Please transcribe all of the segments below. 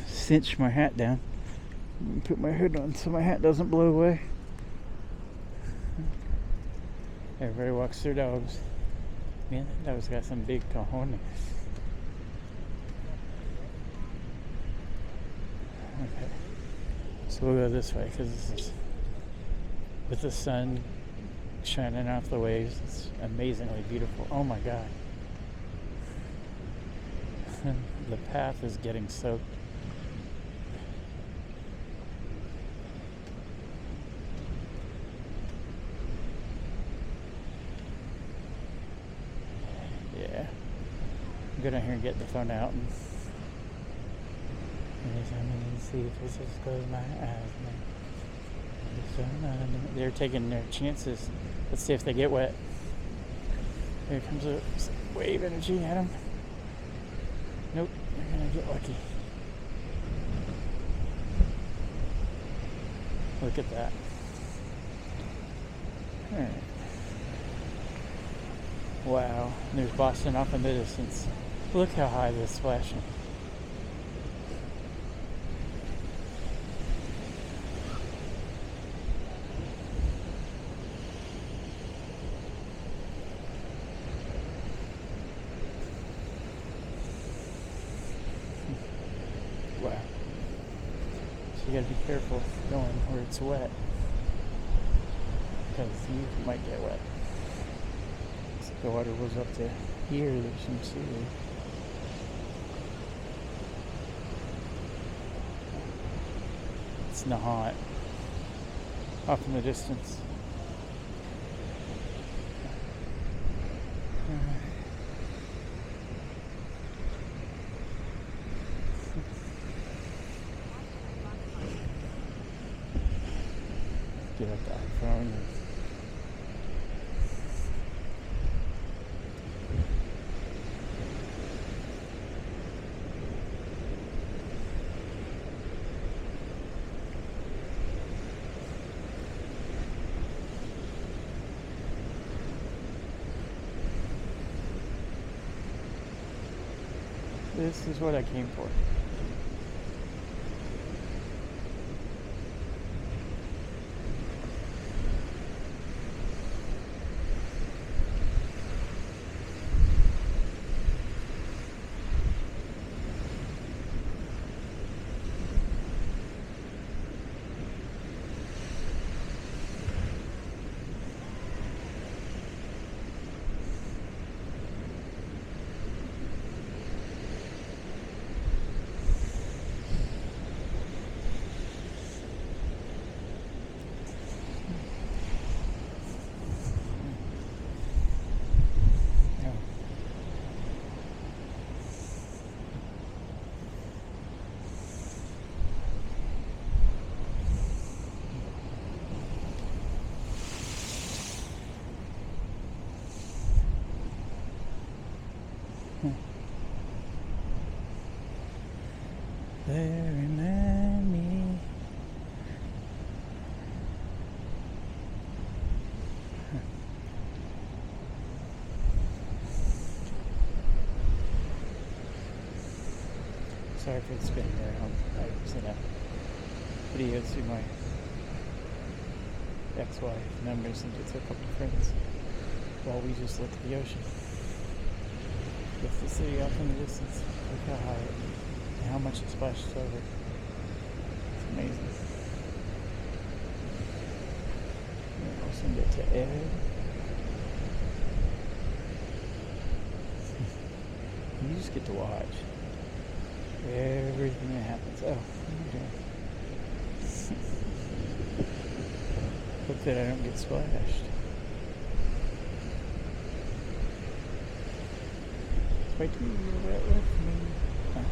cinch my hat down and put my hood on so my hat doesn't blow away. Everybody walks their dogs. Man, that dog's got some big cojones. Okay, so we'll go this way because this is with the sun shining off the waves. It's amazingly beautiful. Oh my god. The path is getting soaked. Yeah. Go down here and get the phone out and I'm going to see if this is close my eyes. They're taking their chances. Let's see if they get wet. Here comes a wave energy at them. Nope, they're going to get lucky. Look at that. Alright. Wow, there's Boston off in the distance. Look how high this is splashing. Wow. So you gotta be careful going where it's wet, because you might get wet. So the water goes up to here, there's some seaweed. It's not off in the distance. Get up the iPhone. This is what I came for. They remind me. Sorry for the spin there. I sent a video to my ex-wife, and I'm going to send it to a couple of friends while we just look at the ocean. With the city off in the distance. Look how high it is. How much it splashes over. It's amazing. I'll send it to Ed. You just get to watch everything that happens. Oh, okay. Hope that I don't get splashed. Wait till you do that with me. Oh.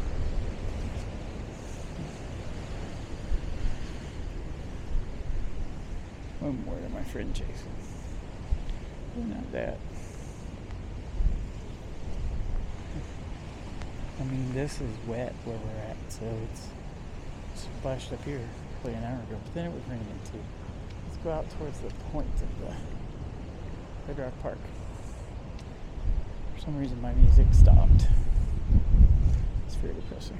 One more to my friend Jason. Well, not that. I mean, this is wet where we're at, so it's splashed up here like an hour ago, but then it was raining too. Let's go out towards the point of the Red Rock Park. For some reason, my music stopped. It's very depressing.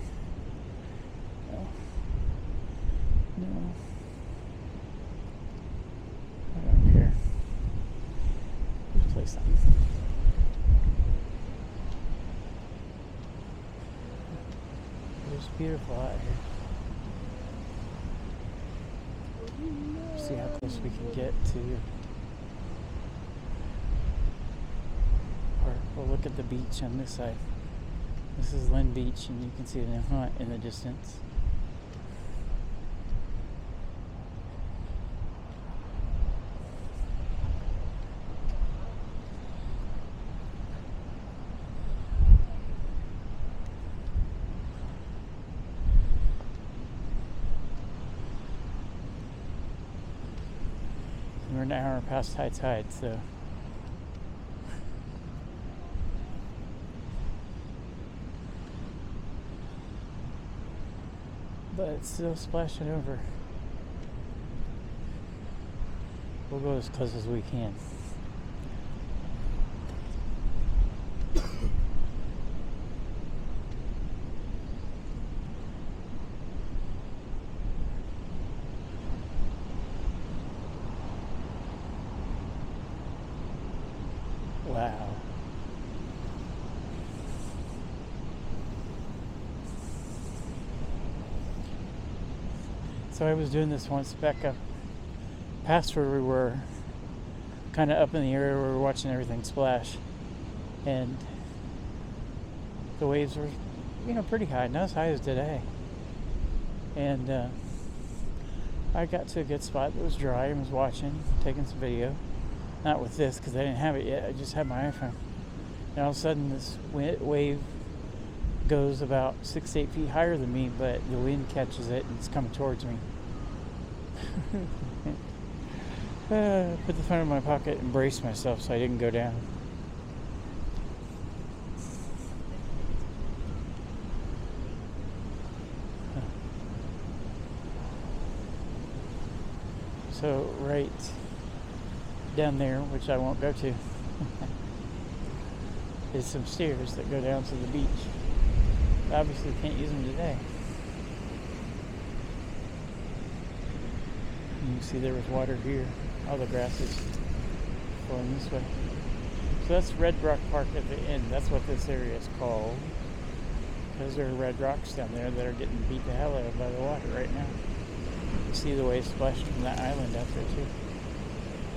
it's beautiful out here. See how close we can get to. Or we'll look at the beach on this side. This is Lynn Beach, and you can see the Nahant in the distance. We're an hour past high tide, so but it's still splashing over. We'll go as close as we can. Wow. So I was doing this once back up past where we were, kind of up in the area where we were watching everything splash, and the waves were, pretty high, not as high as today. And I got to a good spot that was dry and was watching, taking some video. Not with this, because I didn't have it yet. I just had my iPhone. And all of a sudden, this wave goes about 6 to 8 feet higher than me, but the wind catches it and it's coming towards me. Put the phone in my pocket and braced myself so I didn't go down. So right down there, which I won't go to, is some stairs that go down to the beach. Obviously can't use them today. You can see there was water here. All the grass is flowing this way. So that's Red Rock Park at the end. That's what this area is called. Those are red rocks down there that are getting beat the hell out of by the water right now. You see the waves splashing from that island out there too.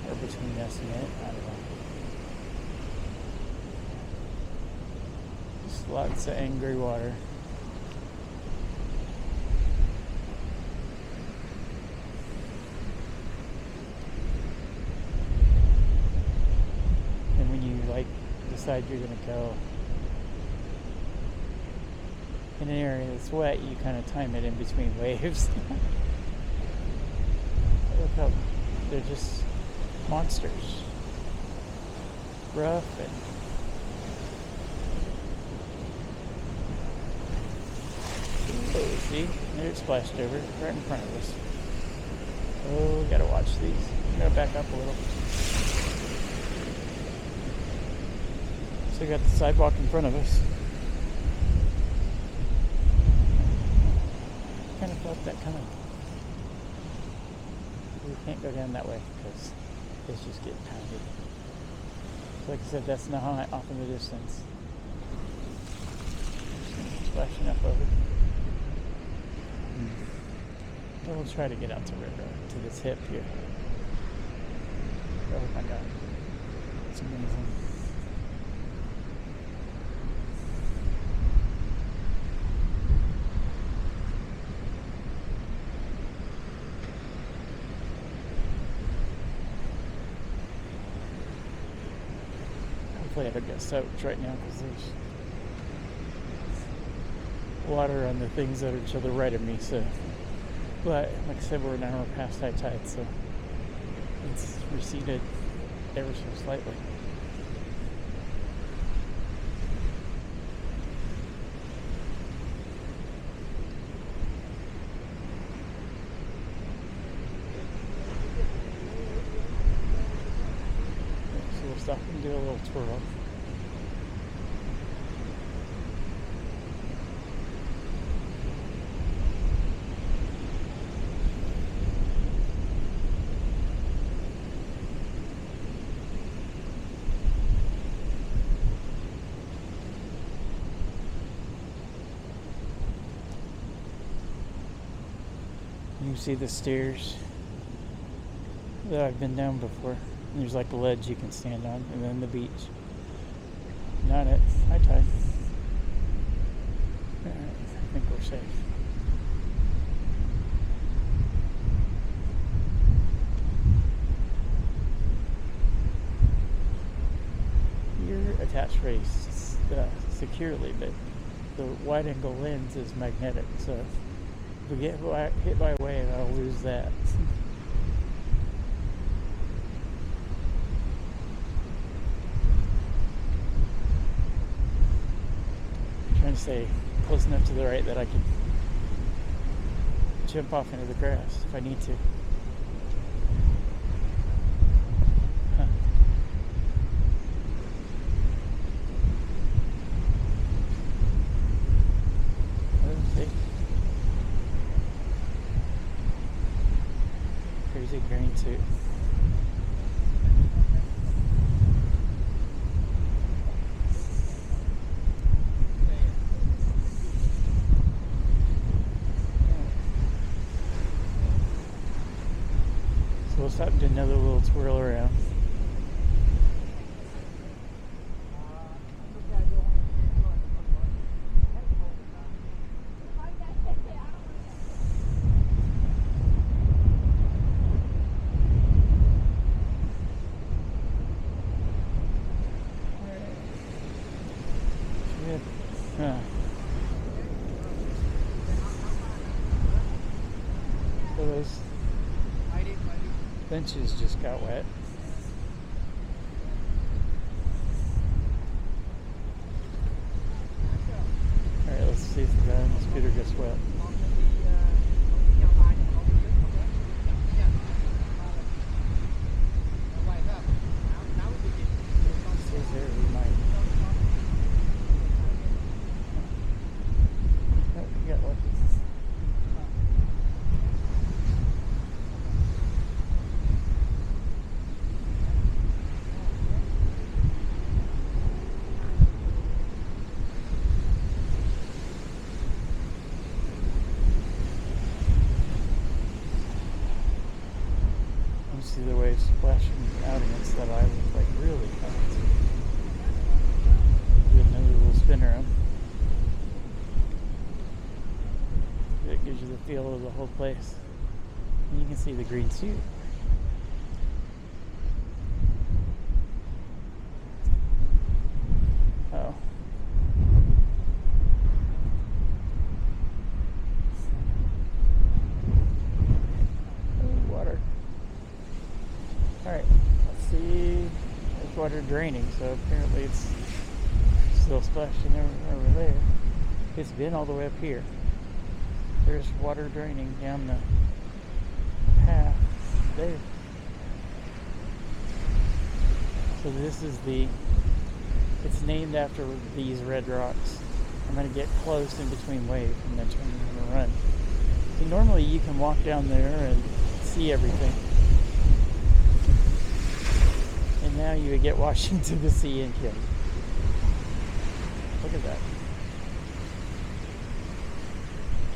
Or between us and it, I don't know. Just lots of angry water. And when you decide you're gonna go in an area that's wet, you kind of time it in between waves. Look how they're just monsters. Rough and oh, see, there it splashed over right in front of us. Oh, we gotta watch these. I'm gonna back up a little. So we got the sidewalk in front of us. Kind of felt that coming. We can't go down that way because it's just getting pounded. So like I said, that's Nahant off in the distance. Splashing up over. And we'll try to get out to river, to this hip here. Oh my God. It's amazing. Hopefully I don't get soaked right now because there's water on the things that are to the right of me. So, but like I said, we're an hour past high tide, so it's receded ever so slightly. So we'll stop and do a little twirl. You see the stairs that I've been down before. And there's like a ledge you can stand on, and then the beach. Not at high tide. Alright, I think we're safe. You're attached very securely, but the wide angle lens is magnetic, so if we get hit by a wave, I'll lose that. I'm trying to stay close enough to the right that I can jump off into the grass if I need to. Crazy green too. So we'll stop and do another little twirl around. So those benches just got wet. Alright, let's see if the guy on the scooter gets wet. Stays there, we might. Oh, you got lucky. See the waves splashing out against that island like really fast. Do another little spin around. It gives you the feel of the whole place. And you can see the green too. Oh. Water. Alright, let's see. There's water draining, so apparently it's still splashing over there. It's been all the way up here. There's water draining down the path there. So this is it's named after these red rocks. I'm going to get close in between waves and then turn and run. So normally you can walk down there and see everything. And now you would get washed into the sea and killed. Look at that.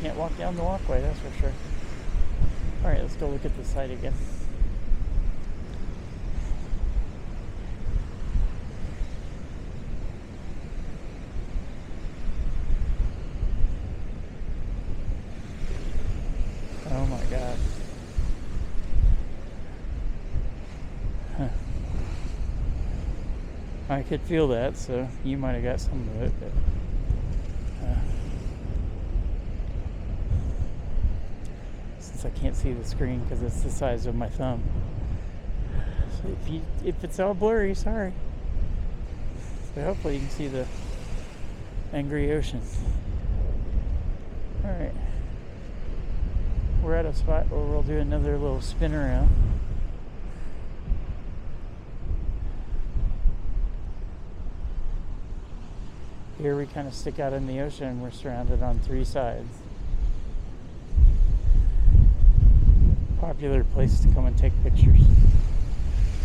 Can't walk down the walkway, that's for sure. Alright, let's go look at the site again. Oh my god. Huh. I could feel that, so you might have got some of it, but since I can't see the screen because it's the size of my thumb, so if it's all blurry, sorry. But hopefully you can see the angry ocean. All right, we're at a spot where we'll do another little spin around. Here we kind of stick out in the ocean and we're surrounded on three sides. Popular place to come and take pictures.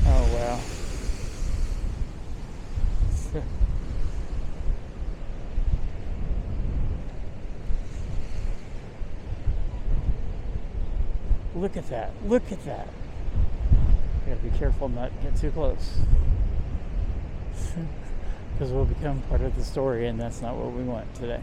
Oh wow. Look at that. Look at that. You gotta be careful not to get too close. Because we'll become part of the story, and that's not what we want today.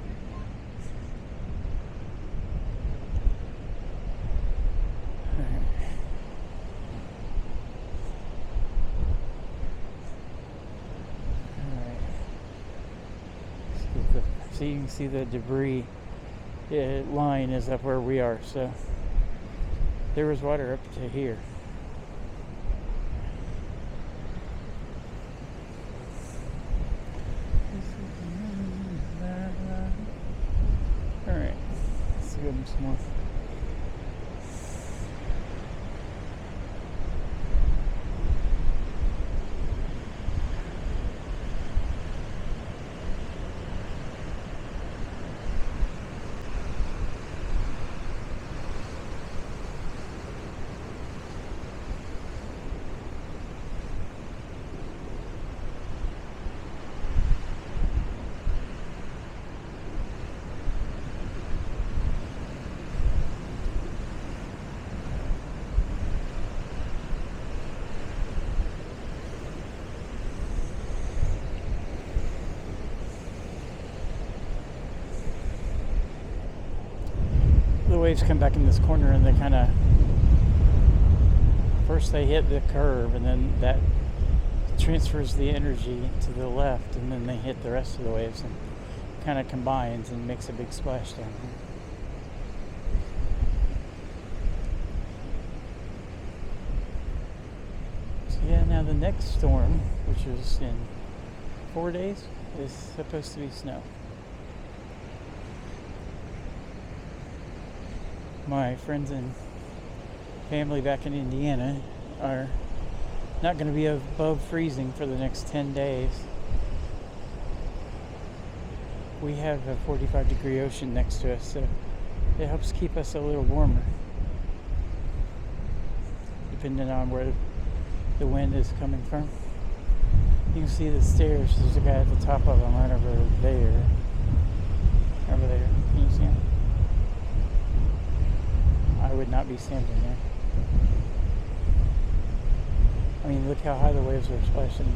So you can see the debris line is up where we are. So there was water up to here. All right, let's give them some more. The waves come back in this corner and they kind of, first they hit the curve and then that transfers the energy to the left, and then they hit the rest of the waves and kind of combines and makes a big splash down here. So yeah, now the next storm, which is in 4 days, is supposed to be snow. My friends and family back in Indiana are not going to be above freezing for the next 10 days. We have a 45-degree ocean next to us, so it helps keep us a little warmer, depending on where the wind is coming from. You can see the stairs. There's a guy at the top of them right over there. Over there. Can you see him? I would not be standing there. I mean, look how high the waves are splashing.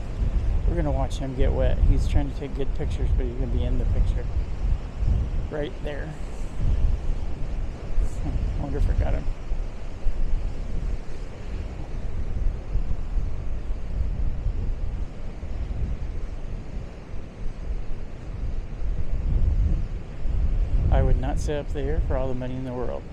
We're going to watch him get wet. He's trying to take good pictures, but he's going to be in the picture. Right there. I wonder if I got him. I would not sit up there for all the money in the world.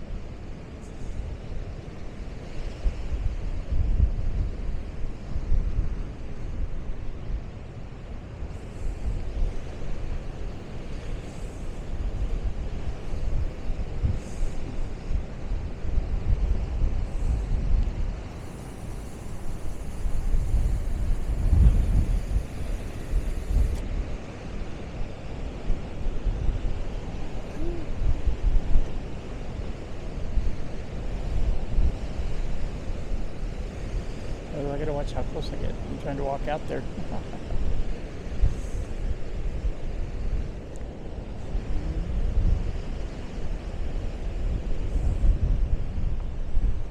I gotta watch how close I get. I'm trying to walk out there.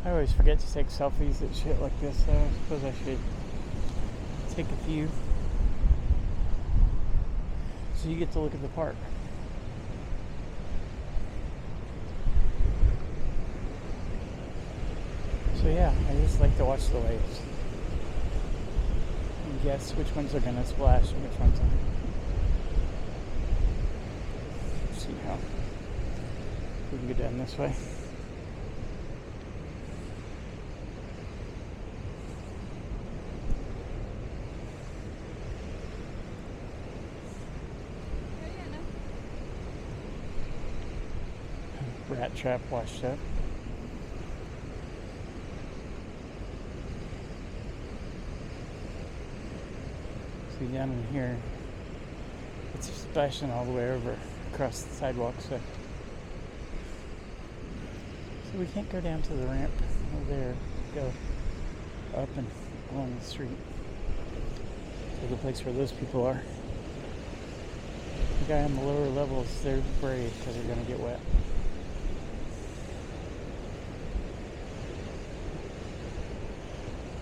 I always forget to take selfies at shit like this, so I suppose I should take a few. So you get to look at the park. So yeah, I just like to watch the waves. And guess which ones are going to splash and which ones aren't. See how we can go down this way. Rat trap washed up. See down in here, it's splashing all the way over across the sidewalk, so we can't go down to the ramp over there, go up and along the street to the place where those people are. The guy on the lower levels, they're brave because they're going to get wet.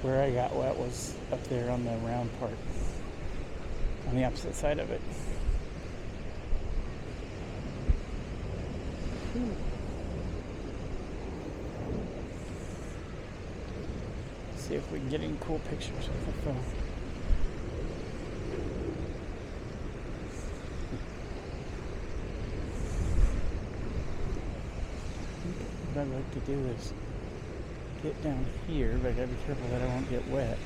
Where I got wet was up there on the round part, on the opposite side of it. See if we can get any cool pictures with the phone. What I'd like to do is get down here, but I gotta be careful that I won't get wet.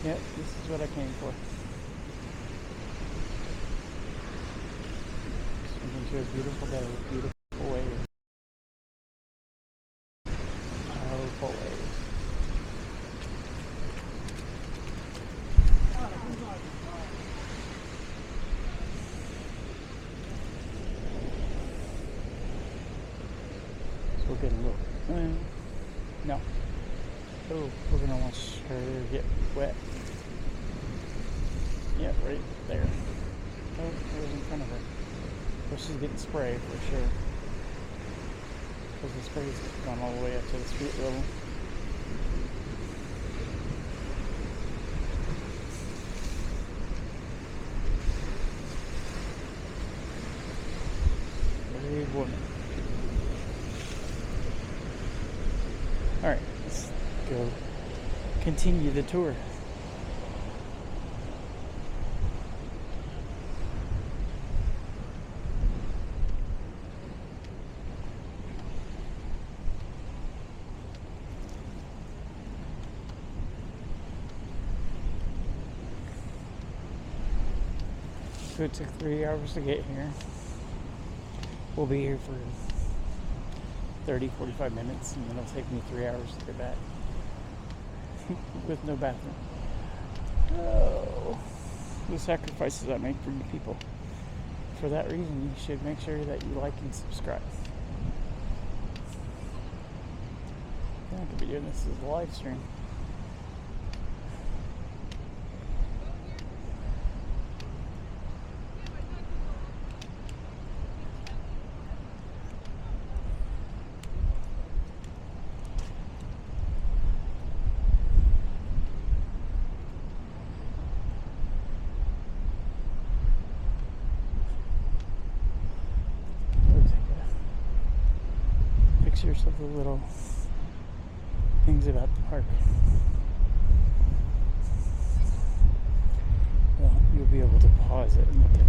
Yep, this is what I came for. Swimming to a beautiful day with beautiful waves. Powerful waves. So we're getting a little, no. Oh, we're gonna watch her get wet. Yeah, right there. Oh, it was in front of her. Well, she's getting sprayed for sure. Because the spray's gone all the way up to the street level. Brave woman. Alright, let's go continue the tour. So it took 3 hours to get here. We'll be here for 30-45 minutes, and then it'll take me 3 hours to get back with no bathroom. Oh, the sacrifices I make for you people. For that reason, you should make sure that you like and subscribe. I'm not going to be doing this as a live stream. Pictures of the little things about the park. Well, you'll be able to pause it and look at it.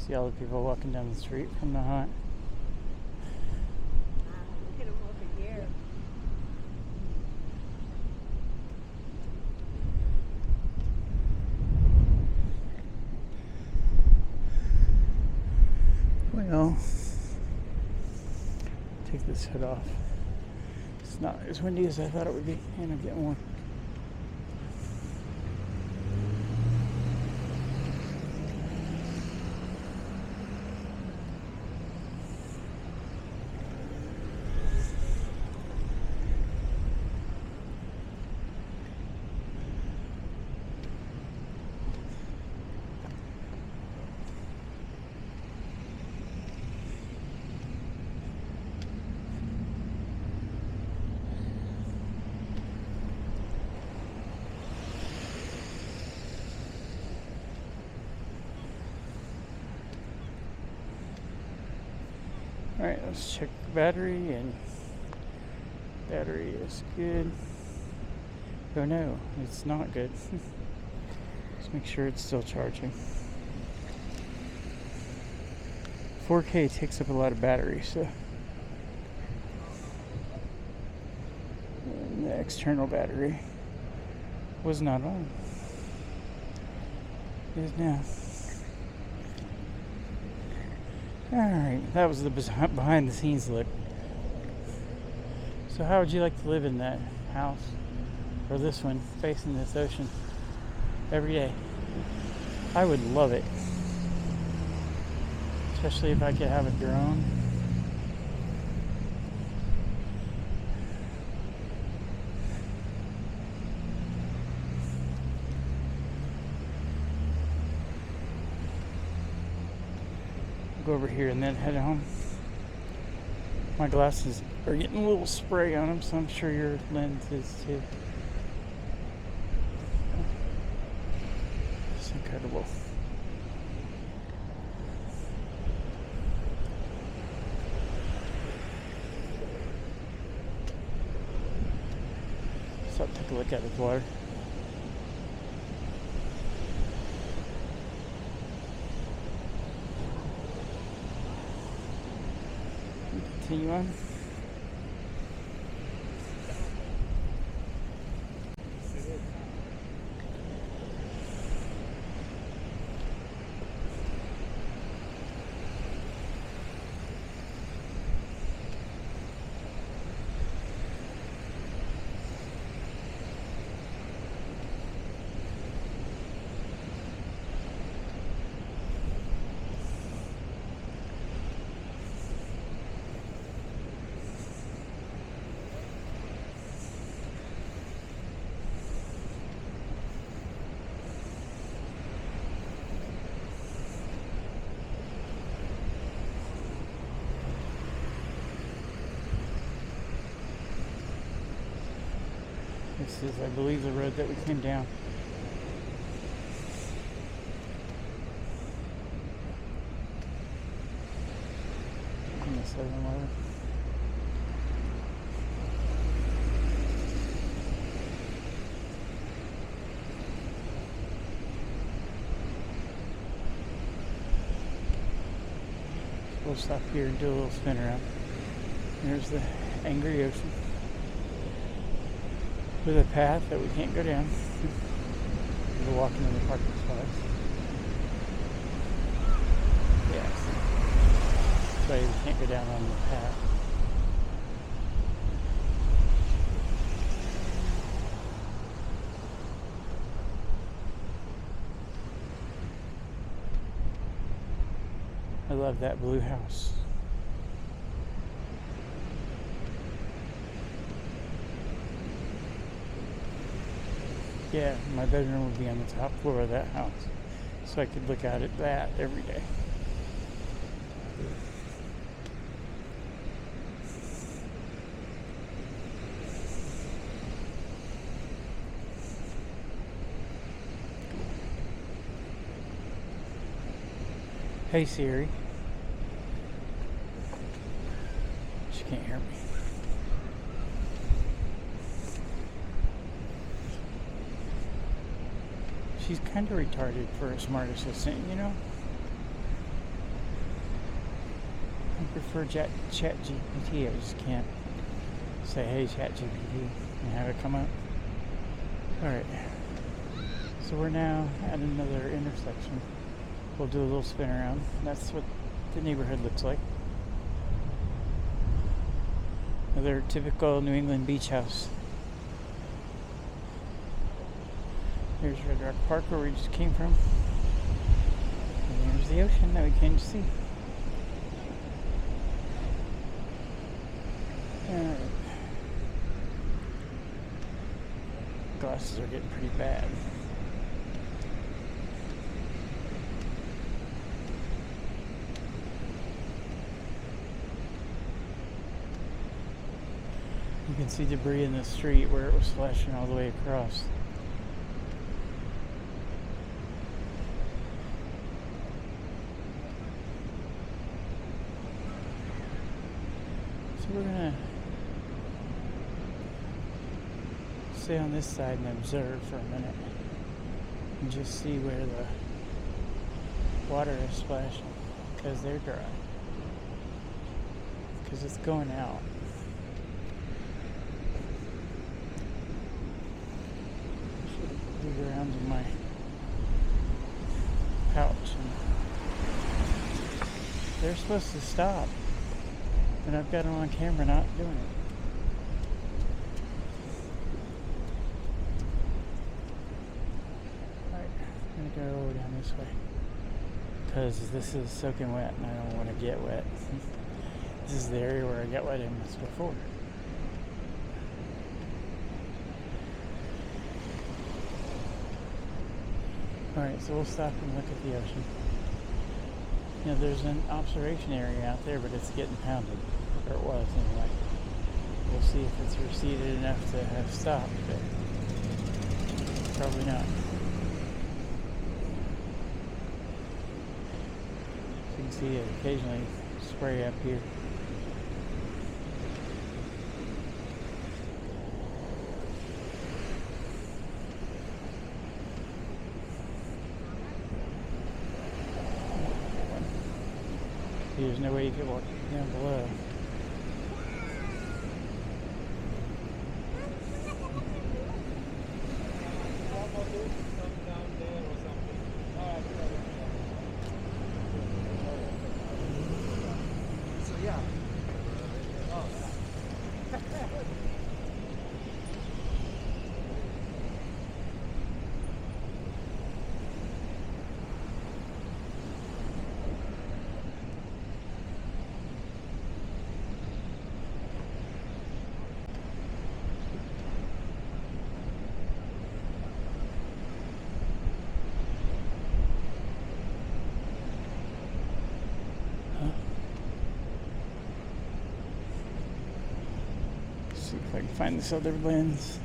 See all the people walking down the street from the hut. Look at them over here. Well, take this hood off. It's not as windy as I thought it would be, and I'm getting warm. Alright, let's check the battery, and battery is good. Oh no, it's not good. Let's make sure it's still charging. 4K takes up a lot of battery, so. And the external battery was not on. It is now. Alright, that was the behind the scenes look. So how would you like to live in that house? Or this one, facing this ocean every day? I would love it. Especially if I could have a drone. Go over here and then head home. My glasses are getting a little spray on them, so I'm sure your lens is too. It's incredible. So I'll take a look at the water. Continue on. This is, I believe, the road that we came down. On the 7-Eleven. We'll stop here and do a little spin around. There's the angry ocean. With a path that we can't go down. We're walking in the parking spots. Yes. So we can't go down on the path. I love that blue house. Yeah, my bedroom would be on the top floor of that house, so I could look out at that every day. Hey Siri. She can't hear me. She's kind of retarded for a smart assistant, you know? I prefer Chat GPT. I just can't say, hey, Chat GPT, and have it come up. Alright. So we're now at another intersection. We'll do a little spin around. That's what the neighborhood looks like. Another typical New England beach house. Here's Red Rock Park where we just came from. And there's the ocean that we can't see. Alright. Glasses are getting pretty bad. You can see debris in the street where it was slashing all the way across. So we're gonna stay on this side and observe for a minute and just see where the water is splashing, because they're dry, because it's going out. Dig around in my pouch, and they're supposed to stop, and I've got them on camera not doing it. Alright, I'm gonna go down this way, because this is soaking wet and I don't want to get wet. This is the area where I got wet in this before. Alright, so we'll stop and look at the ocean. You know, there's an observation area out there, but it's getting pounded. Or it was, anyway. We'll see if it's receded enough to have stopped, but probably not. You can see it occasionally spray up here. There's no way you could walk down below. So yeah. See if I can find this other lens.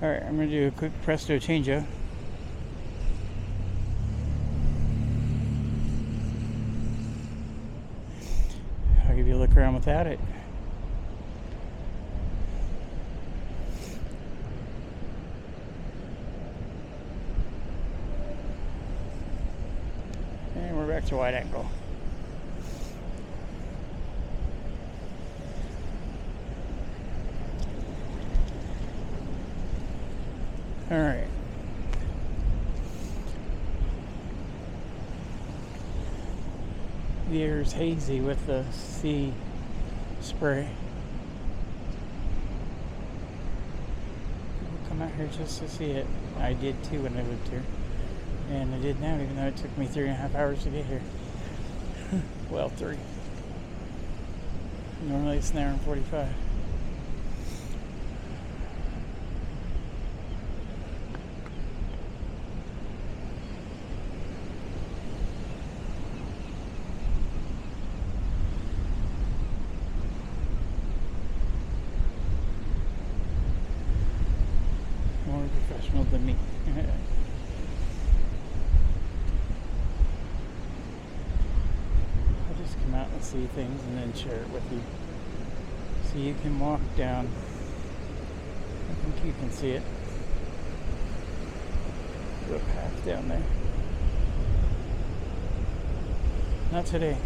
Alright, I'm going to do a quick presto change-up. I'll give you a look around without it. And we're back to wide angle. All right. The air is hazy with the sea spray. People come out here just to see it. I did too when I lived here. And I did now, even though it took me 3.5 hours to get here. Well, 3. Normally it's an hour and 45. More professional than me. I just come out and see things and then share it with you. So you can walk down. I think you can see it. The path down there. Not today.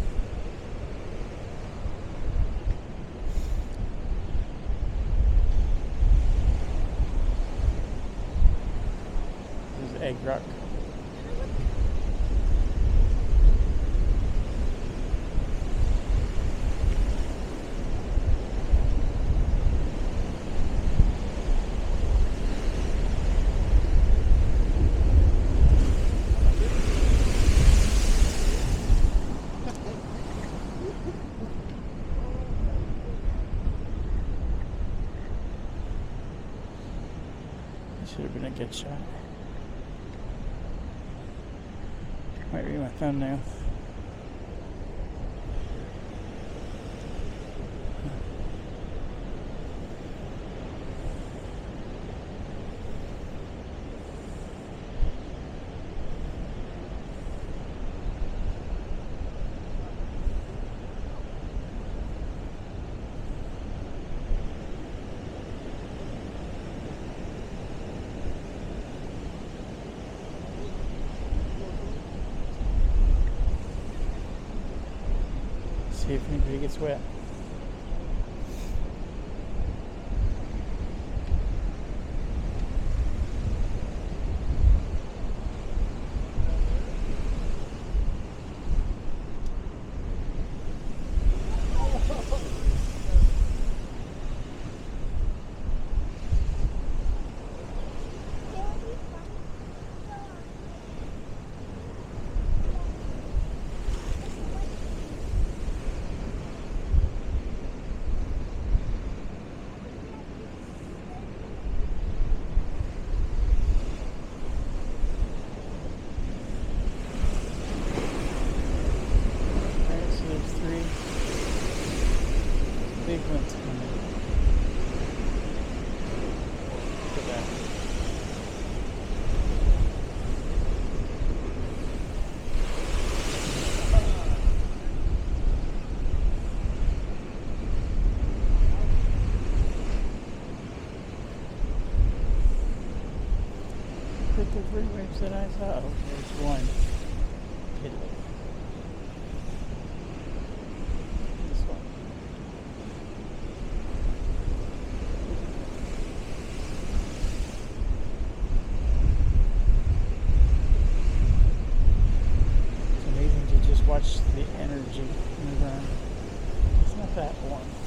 This is egg rock. Should have been a good shot. Might be my thumbnail. See if anybody gets wet. Big ones coming. Look at that. Look at the three waves that I saw. Oh, there's one. Piddly. This one. It's amazing to just watch the energy move around. It's not that warm.